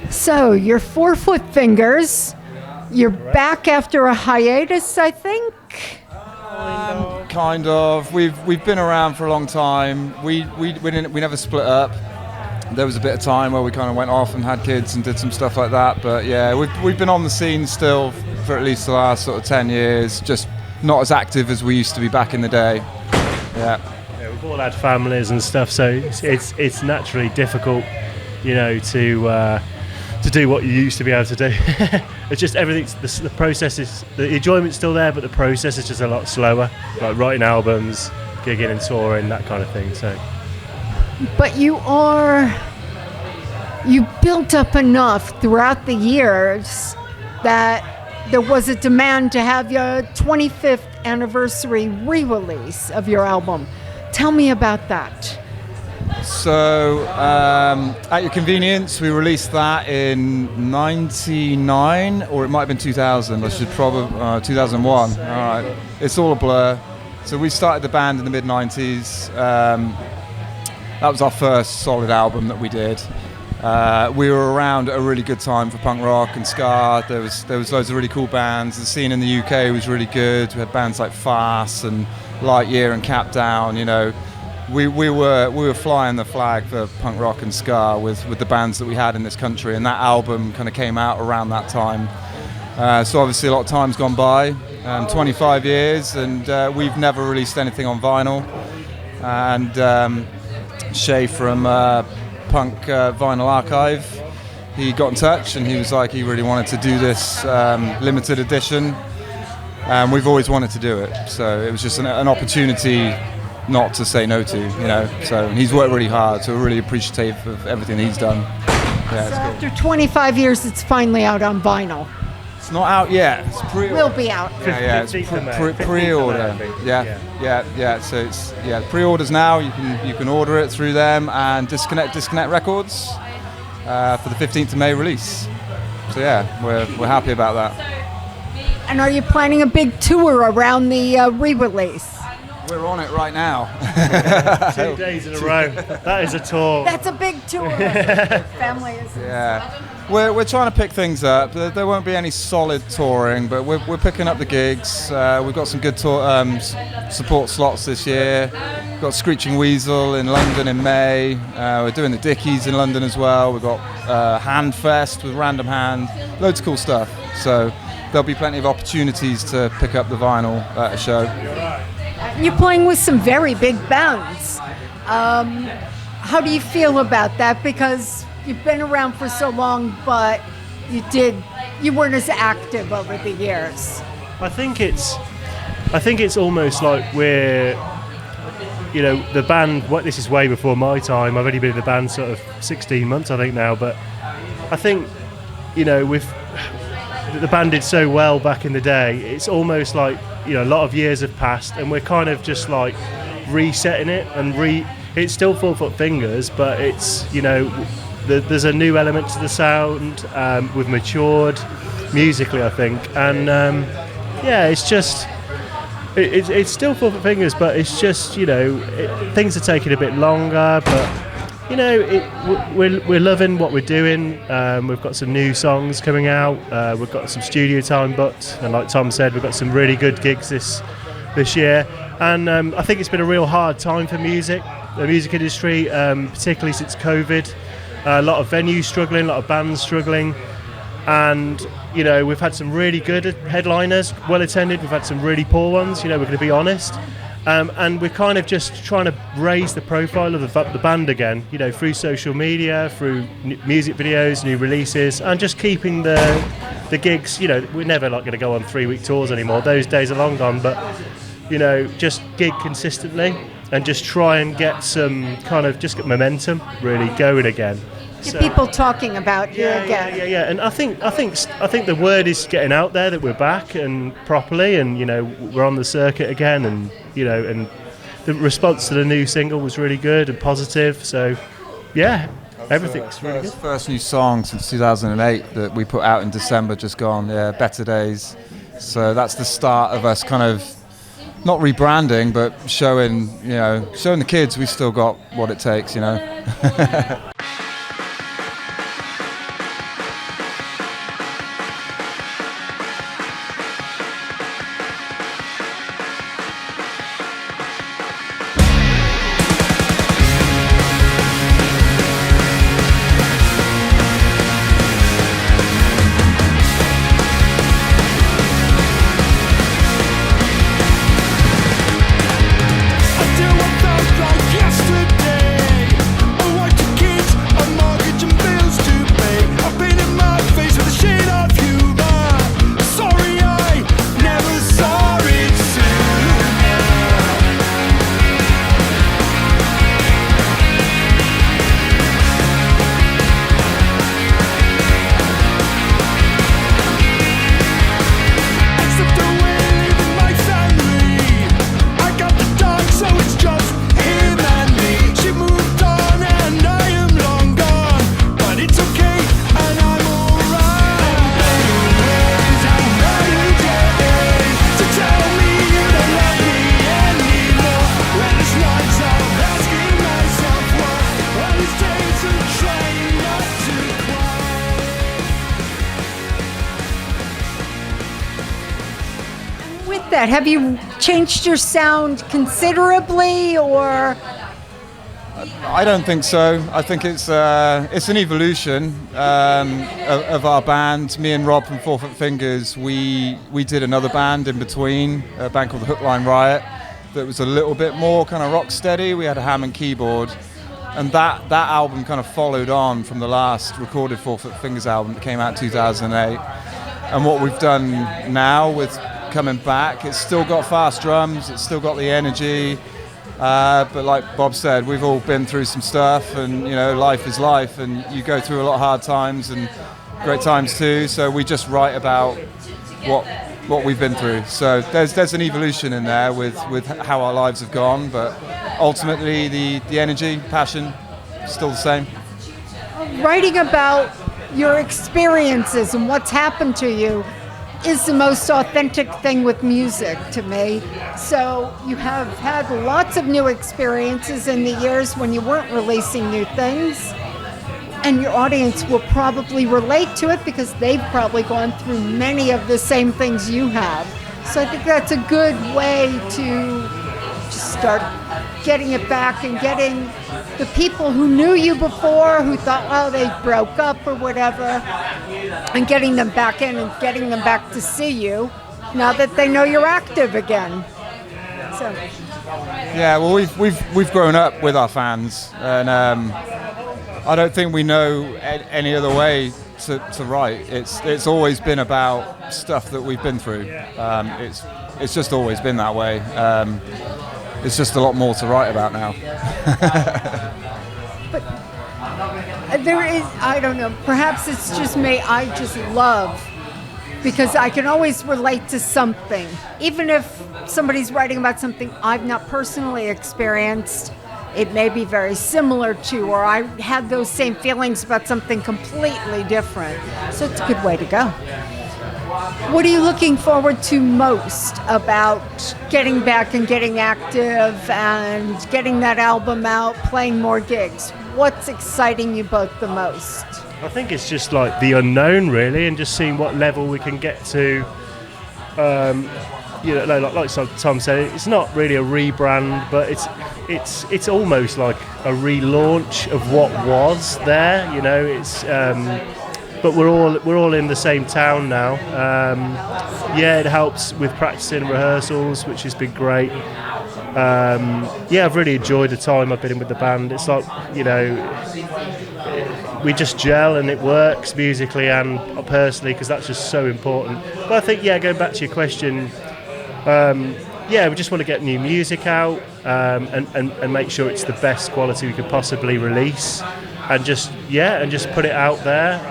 So, your 4-foot fingers, you're back after a hiatus, I think? Kind of. We've been around for a long time. We never split up. There was a bit of time where we kind of went off and had kids and did some stuff like that. But yeah, we've been on the scene still for at least the last sort of 10 years. Just not as active as we used to be back in the day. Yeah. We've all had families and stuff, so it's naturally difficult, to do what you used to be able to do. It's just everything. The process is, the enjoyment's still there, but the process is just a lot slower. Like writing albums, gigging and touring, that kind of thing. So. But you built up enough throughout the years that there was a demand to have your 25th anniversary re-release of your album. Tell me about that. So, At Your Convenience, we released that in 99, or it might have been 2000. I should probably 2001. All right, it's all a blur. So we started the band in the mid-90s. That was our first solid album that we did. We were around at a really good time for punk rock and ska. There was loads of really cool bands. The scene in the UK was really good. We had bands like Farce and Lightyear and Cap Down. We were flying the flag for punk rock and ska with the bands that we had in this country, and that album kind of came out around that time. So obviously a lot of time's gone by, 25 years, and we've never released anything on vinyl. And Shay from Punk Vinyl Archive, he got in touch and he was like, he really wanted to do this limited edition, and we've always wanted to do it. So it was just an opportunity not to say no to, So he's worked really hard, so we're really appreciative of everything he's done. Yeah, so after 25 years, it's finally out on vinyl. It's not out yet. Will be out. Yeah, it's pre-order. Yeah. So it's pre-orders now. You can order it through them and Disconnect Records for the 15th of May release. So yeah, we're happy about that. And are you planning a big tour around the re-release? We're on it right now. 2 days in a row. That is a tour. That's a big tour. Family is. Yeah. We're trying to pick things up. There won't be any solid touring, but we're picking up the gigs. We've got some good support slots this year. We've got Screeching Weasel in London in May. We're doing the Dickies in London as well. We've got Handfest with Random Hand. Loads of cool stuff. So there'll be plenty of opportunities to pick up the vinyl at a show. You're playing with some very big bands. How do you feel about that? Because you've been around for so long, but you weren't as active over the years. I think it's almost like we're, the band. This is way before my time. I've only been in the band sort of 16 months, I think now. But I think, the band did so well back in the day. It's almost like a lot of years have passed, and we're kind of just like resetting it It's still 4-foot fingers, but it's there's a new element to the sound. We've matured musically, I think, and it's just it's still 4-foot fingers, but it's just things are taking a bit longer, but we're loving what we're doing. We've got some new songs coming out. We've got some studio time booked, and like Tom said, we've got some really good gigs this year. And I think it's been a real hard time for the music industry, particularly since COVID. A lot of venues struggling, a lot of bands struggling, and we've had some really good headliners, well attended. We've had some really poor ones. We're going to be honest. And we're kind of just trying to raise the profile of the band again, through social media, through music videos, new releases, and just keeping the gigs. We're never going to go on 3-week tours anymore. Those days are long gone. But just gig consistently and just try and get some kind of get momentum really going again. Get people talking about you again. Yeah. And I think the word is getting out there that we're back and properly, and we're on the circuit again, and and the response to the new single was really good and positive. So yeah, everything's really good. First new song since 2008 that we put out in December, just gone. Yeah, Better Days. So that's the start of us kind of not rebranding, but showing the kids we've still got what it takes, With that, have you changed your sound considerably, or? I don't think so. I think it's an evolution of our band. Me and Rob from 4 Foot Fingers, we did another band in between, a band called the Hookline Riot, that was a little bit more kind of rock steady. We had a Hammond keyboard, and that album kind of followed on from the last recorded 4 Foot Fingers album that came out in 2008. And what we've done now with coming back, it's still got fast drums, it's still got the energy. But like Bob said, we've all been through some stuff, and life is life, and you go through a lot of hard times and great times too. So we just write about what we've been through. So there's an evolution in there with how our lives have gone, but ultimately the energy, passion, still the same. Writing about your experiences and what's happened to you is the most authentic thing with music to me. So you have had lots of new experiences in the years when you weren't releasing new things, and your audience will probably relate to it because they've probably gone through many of the same things you have. So I think that's a good way to just start getting it back and getting the people who knew you before, who thought, they broke up or whatever, and getting them back in and getting them back to see you now that they know you're active again. So. Yeah, well, we've grown up with our fans, and I don't think we know any other way to write. It's always been about stuff that we've been through. It's just always been that way. It's just a lot more to write about now. But there is, I don't know, perhaps it's just me, I just love, because I can always relate to something. Even if somebody's writing about something I've not personally experienced, it may be very similar to, or I had those same feelings about something completely different. So it's a good way to go. What are you looking forward to most about getting back and getting active and getting that album out, playing more gigs? What's exciting you both the most? I think it's just like the unknown, really, and just seeing what level we can get to. Like Tom said, it's not really a rebrand, but it's almost like a relaunch of what was there. But we're all in the same town now. It helps with practicing and rehearsals, which has been great. I've really enjoyed the time I've been in with the band. It's like, we just gel and it works musically and personally, because that's just so important. But I think, going back to your question, we just want to get new music out and make sure it's the best quality we could possibly release. And just put it out there.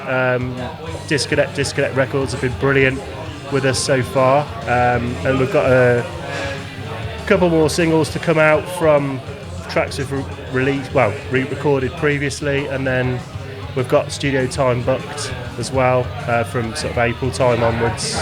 Disconnect Records have been brilliant with us so far, and we've got a couple more singles to come out from tracks we've re-recorded previously, and then we've got studio time booked as well from sort of April time onwards.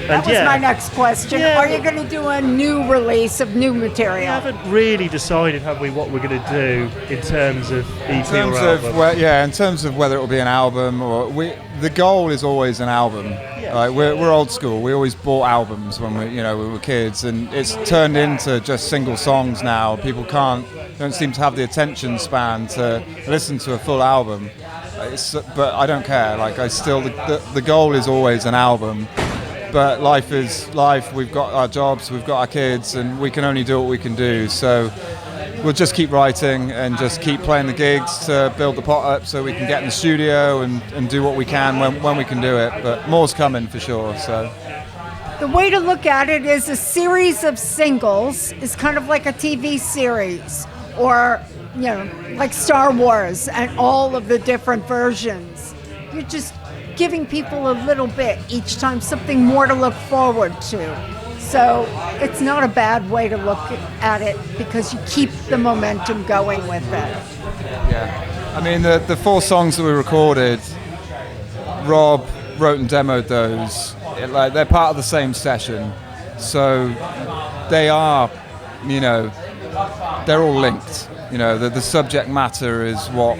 That was my next question. Yeah, Are you going to do a new release of new We material? haven't really decided, have we, what we're going to do in terms of EP or album. In terms of whether it will be an album or the goal is always an album. Right? We're old school. We always bought albums when we were kids, and it's turned into just single songs now. People don't seem to have the attention span to listen to a full album. But I don't care. Like the goal is always an album. But life is life. We've got our jobs, we've got our kids, and we can only do what we can do. So we'll just keep writing and just keep playing the gigs to build the pot up so we can get in the studio and do what we can when we can do it. But more's coming for sure. So the way to look at it is a series of singles is kind of like a TV series, or like Star Wars and all of the different versions. You're just giving people a little bit each time, something more to look forward to. So it's not a bad way to look at it because you keep the momentum going with it. Yeah, I mean the 4 songs that we recorded, Rob wrote and demoed those. They're part of the same session, so they are, they're all linked. The subject matter is what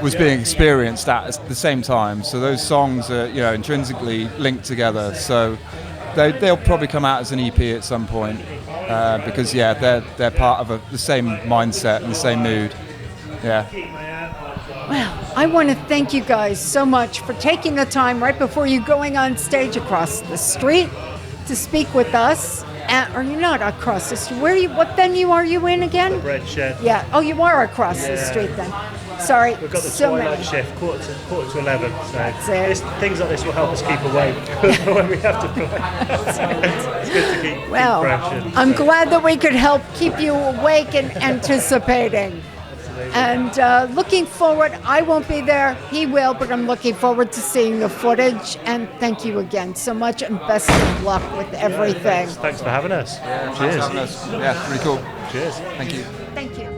was being experienced at the same time. So those songs are, intrinsically linked together. So they'll probably come out as an EP at some point because they're part of the same mindset and the same mood. Yeah. Well, I want to thank you guys so much for taking the time right before you going on stage across the street to speak with us. Or you're not across the street. What venue are you in again? The Bread Shed. Yeah. Oh, you are across the street then. Sorry. We've got the twilight shift, quarter to 11. So That's it. Things like this will help us keep awake when we have to play. It's good to keep fresh. I'm glad that we could help keep you awake and anticipating. And looking forward, I won't be there, he will, but I'm looking forward to seeing the footage. And thank you again so much, and best of luck with everything. Thanks for having us. Yeah, Cheers. thanks for having us. Yeah, really cool. Cheers. Thank you. Thank you.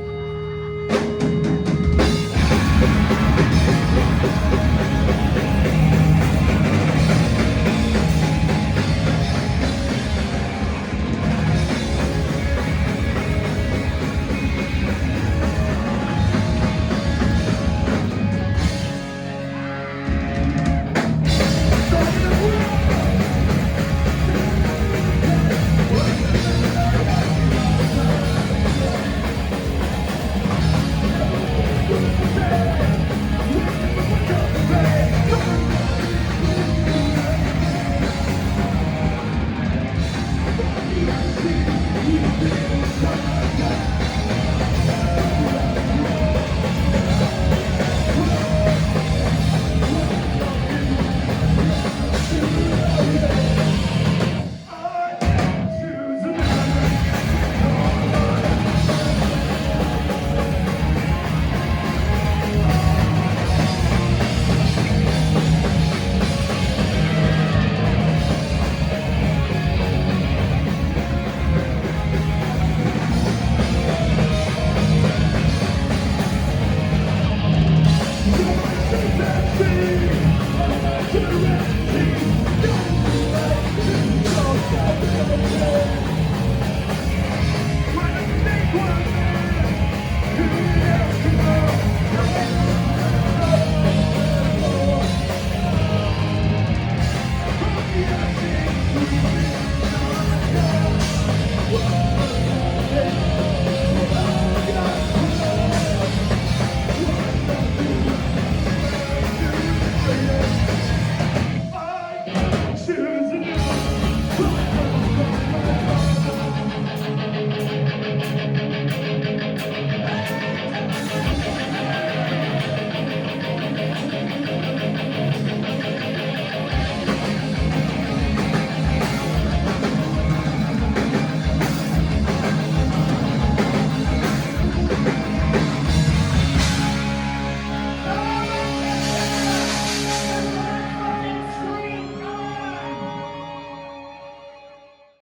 Generation